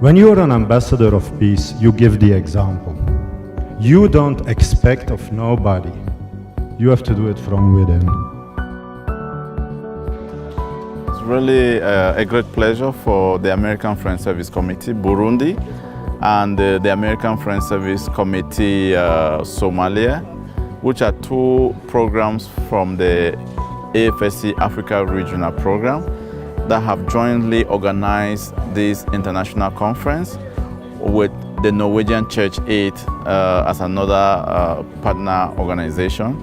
When you're an ambassador of peace, you give the example. You don't expect of nobody. You have to do it from within. It's really a great pleasure for the American Foreign Service Committee, Burundi, and the American Foreign Service Committee, Somalia, which are two programs from the AFSC Africa Regional Program that have jointly organized this international conference with the Norwegian Church Aid as another partner organization.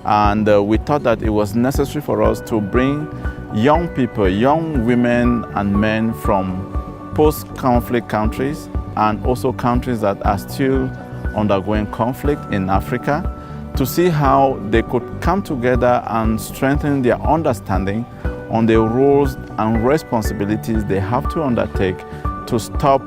And we thought that it was necessary for us to bring young people, young women and men from post-conflict countries and also countries that are still undergoing conflict in Africa to see how they could come together and strengthen their understanding on the roles and responsibilities they have to undertake to stop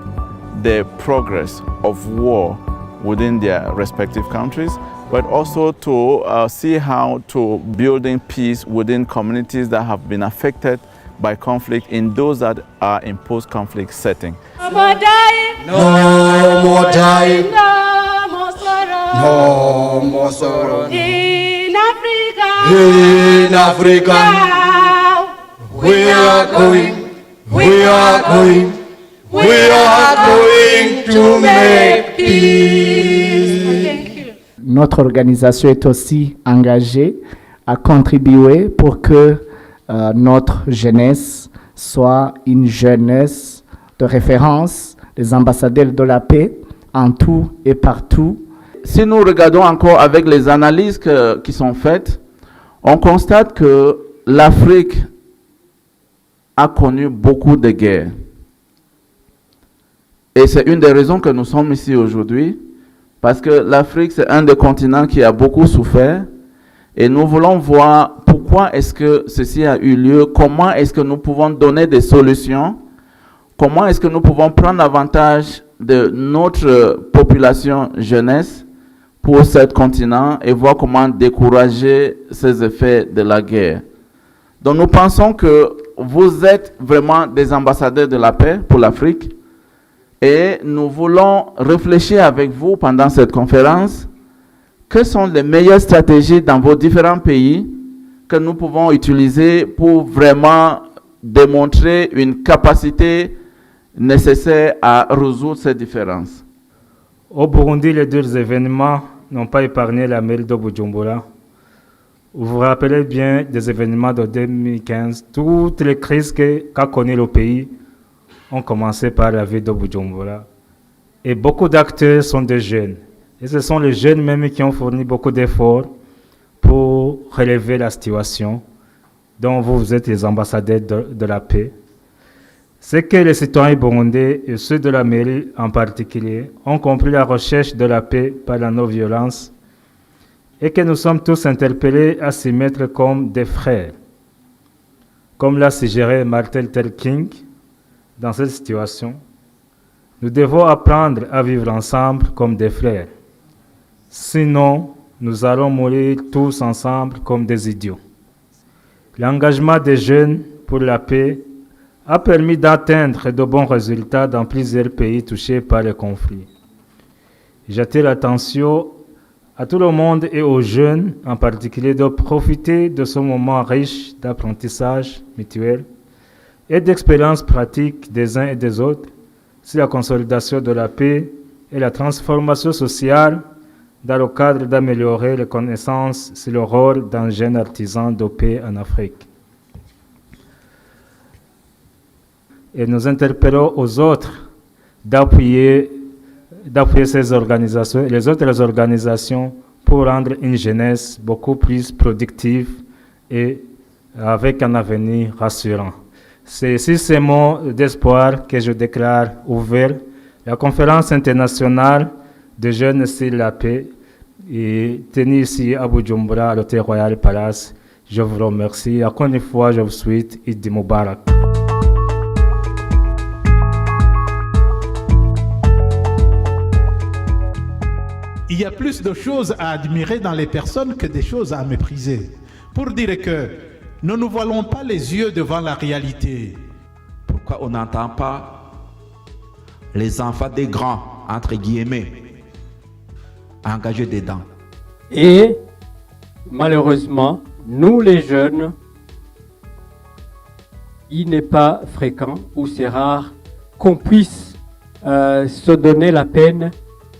the progress of war within their respective countries, but also to see how to building peace within communities that have been affected by conflict in those that are in post-conflict setting. No more dying. No more dying. No more sorrow. No more sorrow. In Africa. In Africa. Now We are going. We are going. We are going to make peace. Thank you. Notre organisation est aussi engagée à contribuer pour que notre jeunesse soit une jeunesse de référence, des ambassadeurs de la paix en tout et partout. Si nous regardons encore avec les analyses qui sont faites, on constate que l'Afrique a connu beaucoup de guerres. Et c'est une des raisons que nous sommes ici aujourd'hui, parce que l'Afrique, c'est un des continents qui a beaucoup souffert. Et nous voulons voir pourquoi est-ce que ceci a eu lieu, comment est-ce que nous pouvons donner des solutions, comment est-ce que nous pouvons prendre avantage de notre population jeunesse pour ce continent et voir comment décourager ces effets de la guerre. Donc nous pensons que vous êtes vraiment des ambassadeurs de la paix pour l'Afrique et nous voulons réfléchir avec vous pendant cette conférence. Quelles sont les meilleures stratégies dans vos différents pays que nous pouvons utiliser pour vraiment démontrer une capacité nécessaire à résoudre ces différences? Au Burundi, les deux événements n'ont pas épargné la mairie de Bujumbura. Vous vous rappelez bien des événements de 2015. Toutes les crises qu'a connues le pays ont commencé par la ville de Bujumbura. Et beaucoup d'acteurs sont des jeunes. Et ce sont les jeunes même qui ont fourni beaucoup d'efforts pour relever la situation dont vous êtes les ambassadeurs de la paix. C'est que les citoyens burundais et ceux de la mairie en particulier ont compris la recherche de la paix par la non-violence et que nous sommes tous interpellés à s'y mettre comme des frères. Comme l'a suggéré Martin Luther King, dans cette situation, nous devons apprendre à vivre ensemble comme des frères. Sinon, nous allons mourir tous ensemble comme des idiots. L'engagement des jeunes pour la paix a permis d'atteindre de bons résultats dans plusieurs pays touchés par le conflit. J'attire l'attention à tout le monde et aux jeunes en particulier de profiter de ce moment riche d'apprentissage mutuel et d'expériences pratiques des uns et des autres sur la consolidation de la paix et la transformation sociale dans le cadre d'améliorer les connaissances sur le rôle d'un jeune artisan de paix en Afrique. Et nous interpellons aux autres d'appuyer ces organisations et les autres organisations pour rendre une jeunesse beaucoup plus productive et avec un avenir rassurant. C'est sur ces mots d'espoir que je déclare ouvert la conférence internationale des jeunes sur la paix et tenue ici à Bujumbura, à l'Hôtel Royal Palace. Je vous remercie. Encore une fois, je vous souhaite Eid Mubarak. Il y a plus de choses à admirer dans les personnes que des choses à mépriser. Pour dire que ne nous voilons pas les yeux devant la réalité. Pourquoi on n'entend pas les enfants des grands, entre guillemets, engagés dedans. Et malheureusement, nous les jeunes, il n'est pas fréquent ou c'est rare qu'on puisse se donner la peine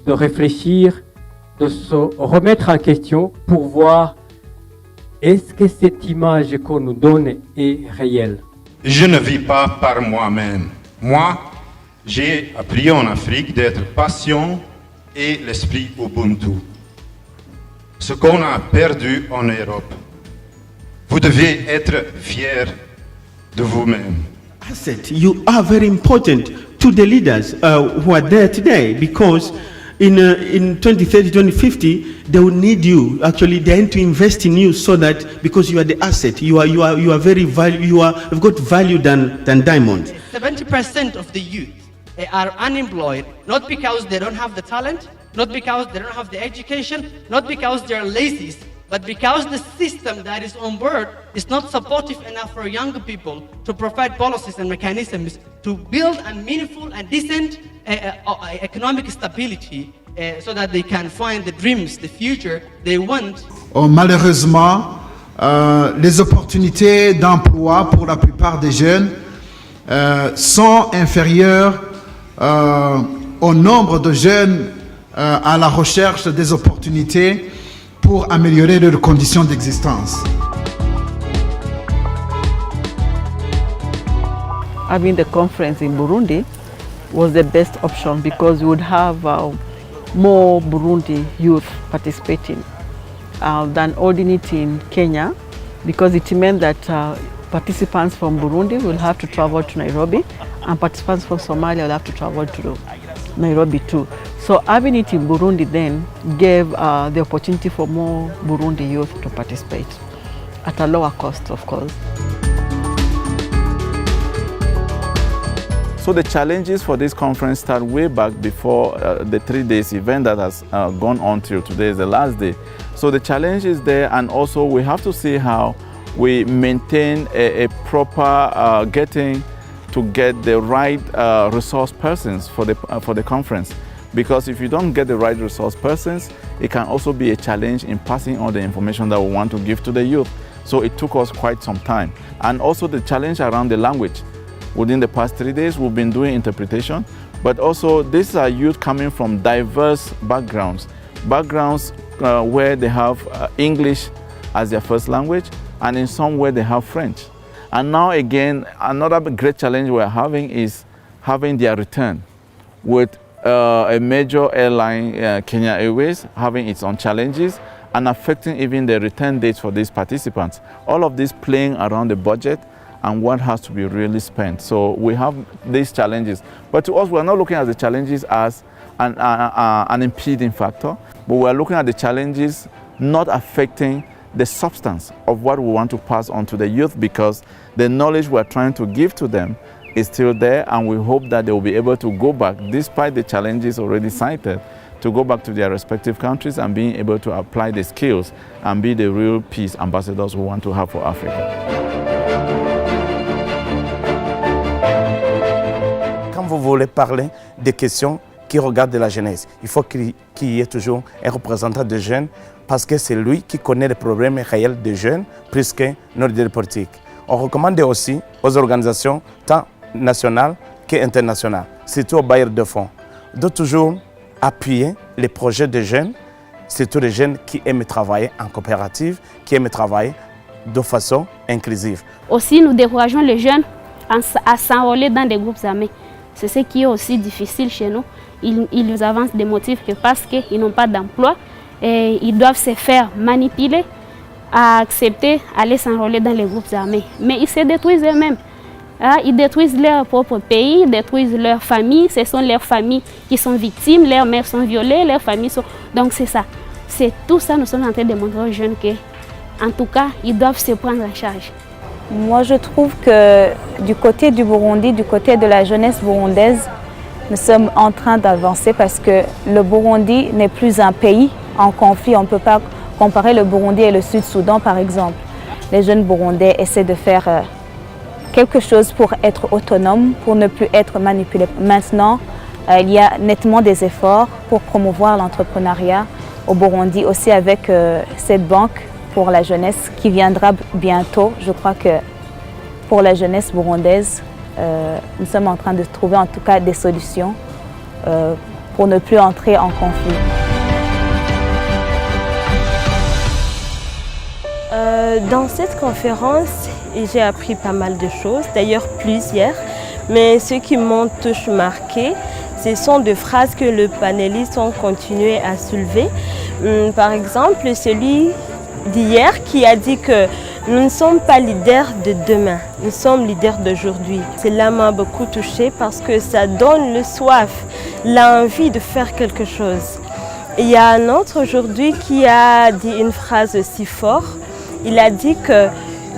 de réfléchir, de se remettre en question pour voir est-ce que cette image qu'on nous donne est réelle. Je ne vis pas par moi-même. Moi, j'ai appris en Afrique d'être patient et l'esprit Ubuntu. Ce qu'on a perdu en Europe. Vous devez être fiers de vous-même. Asset, you are very important to the leaders who are there today, because in 2030, 2050, they will need you. Actually, they need to invest in you so that, because you are the asset, you are very you've got value than diamonds. 70% of the youth are unemployed, not because they don't have the talent, not because they don't have the education, not because they're lazy, but because the system that is on board is not supportive enough for young people to provide policies and mechanisms to build a meaningful and decent economic stability so that they can find the dreams, the future they want. Malheureusement, les opportunités d'emploi pour la plupart des jeunes sont inférieures au nombre de jeunes à la recherche des opportunités pour améliorer leurs conditions d'existence. Having the conference in Burundi was the best option because we would have more Burundi youth participating than holding it in Kenya, because it meant that participants from Burundi will have to travel to Nairobi and participants from Somalia will have to travel to Nairobi too. So having it in Burundi then gave the opportunity for more Burundi youth to participate at a lower cost, of course. So the challenges for this conference start way back before the 3 days event that has gone on till today is the last day. So the challenge is there, and also we have to see how we maintain a proper get the right resource persons for the conference. Because if you don't get the right resource persons, it can also be a challenge in passing on the information that we want to give to the youth. So it took us quite some time. And also the challenge around the language. Within the past 3 days, we've been doing interpretation, but also these are youth coming from diverse backgrounds where they have English as their first language, and in some where they have French. And now again, another great challenge we're having is having their return with a major airline, Kenya Airways, having its own challenges and affecting even the return dates for these participants. All of this playing around the budget and what has to be really spent. So we have these challenges. But to us, we're not looking at the challenges as an impeding factor, but we're looking at the challenges not affecting the substance of what we want to pass on to the youth, because the knowledge we're trying to give to them is still there, and we hope that they will be able to go back, despite the challenges already cited, to go back to their respective countries and being able to apply the skills and be the real peace ambassadors we want to have for Africa. Quand vous voulez parler des questions qui regardent la jeunesse, il faut qu'il y ait toujours un représentant de jeunes, parce que c'est lui qui connaît les problèmes réels des jeunes plus que nos leaders politiques. On recommande aussi aux organisations tant nationales qu'internationales, surtout aux bailleurs de fonds, de toujours appuyer les projets des jeunes, surtout les jeunes qui aiment travailler en coopérative, qui aiment travailler de façon inclusive. Aussi, nous décourageons les jeunes à s'enrôler dans des groupes armés. C'est ce qui est aussi difficile chez nous. Ils avancent des motifs que parce qu'ils n'ont pas d'emploi, et ils doivent se faire manipuler à accepter d'aller s'enrôler dans les groupes armés. Mais ils se détruisent eux-mêmes. Ils détruisent leur propre pays, ils détruisent leur famille. Ce sont leurs familles qui sont victimes, leurs mères sont violées, leurs familles sont... Donc c'est ça. C'est tout ça, nous sommes en train de montrer aux jeunes que, en tout cas, ils doivent se prendre en charge. Moi, je trouve que du côté du Burundi, du côté de la jeunesse burundaise, nous sommes en train d'avancer parce que le Burundi n'est plus un pays en conflit. On ne peut pas comparer le Burundi et le Sud-Soudan, par exemple. Les jeunes Burundais essaient de faire quelque chose pour être autonomes, pour ne plus être manipulés. Maintenant, Il y a nettement des efforts pour promouvoir l'entrepreneuriat au Burundi, aussi avec cette banque pour la jeunesse qui viendra bientôt. Je crois que pour la jeunesse burundaise, nous sommes en train de trouver en tout cas des solutions pour ne plus entrer en conflit. Dans cette conférence, j'ai appris pas mal de choses, d'ailleurs plusieurs, mais ce qui m'ont tous marqué, ce sont des phrases que les panélistes ont continué à soulever. Par exemple, celui d'hier qui a dit que nous ne sommes pas leaders de demain, nous sommes leaders d'aujourd'hui. Cela m'a beaucoup touchée parce que ça donne le soif, l'envie de faire quelque chose. Il y a un autre aujourd'hui qui a dit une phrase aussi forte. Il a dit que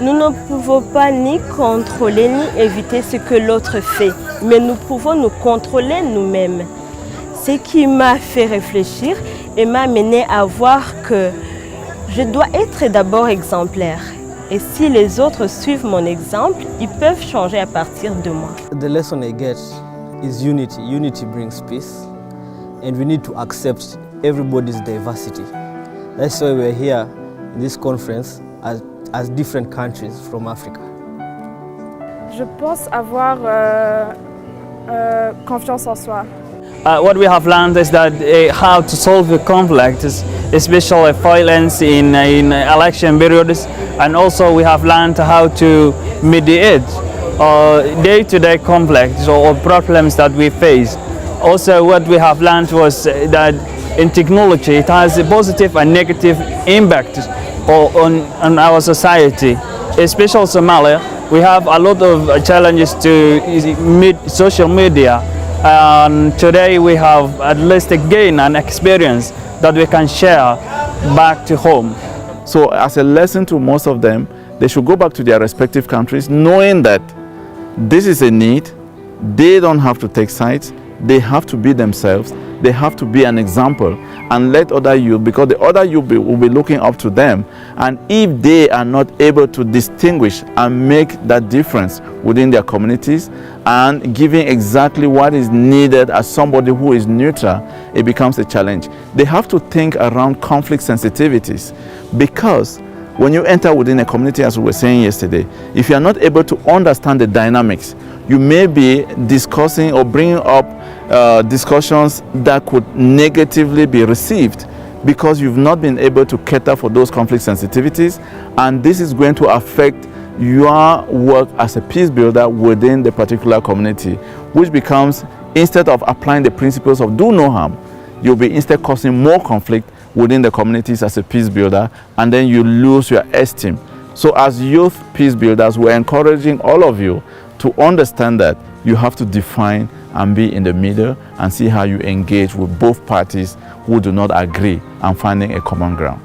nous ne pouvons pas ni contrôler ni éviter ce que l'autre fait, mais nous pouvons nous contrôler nous-mêmes. Ce qui m'a fait réfléchir et m'a mené à voir que je dois être d'abord exemplaire. Et si les autres suivent mon exemple, ils peuvent changer à partir de moi. The lesson I get is unity. Unity brings peace, and we need to accept everybody's diversity. That's why we're here in this conference as different countries from Africa. Je pense avoir confiance en soi. What we have learned is that how to solve the conflict, especially violence in election periods, and also we have learned how to mediate day-to-day conflicts or problems that we face. Also, what we have learned was that in technology, it has a positive and negative impact on our society. Especially Somalia, we have a lot of challenges to social media. And today we have at least a gain and experience that we can share back to home. So as a lesson to most of them, they should go back to their respective countries knowing that this is a need. They don't have to take sides. They have to be themselves. They have to be an example and let other youth, because the other youth will be looking up to them. And if they are not able to distinguish and make that difference within their communities and giving exactly what is needed as somebody who is neutral, it becomes a challenge. They have to think around conflict sensitivities, because when you enter within a community, as we were saying yesterday, if you are not able to understand the dynamics, you may be discussing or bringing up discussions that could negatively be received because you've not been able to cater for those conflict sensitivities, and this is going to affect your work as a peace builder within the particular community, which becomes, instead of applying the principles of do no harm, you'll be instead causing more conflict within the communities as a peace builder, and then you lose your esteem. So as youth peace builders, we're encouraging all of you to understand that you have to define and be in the middle and see how you engage with both parties who do not agree and finding a common ground.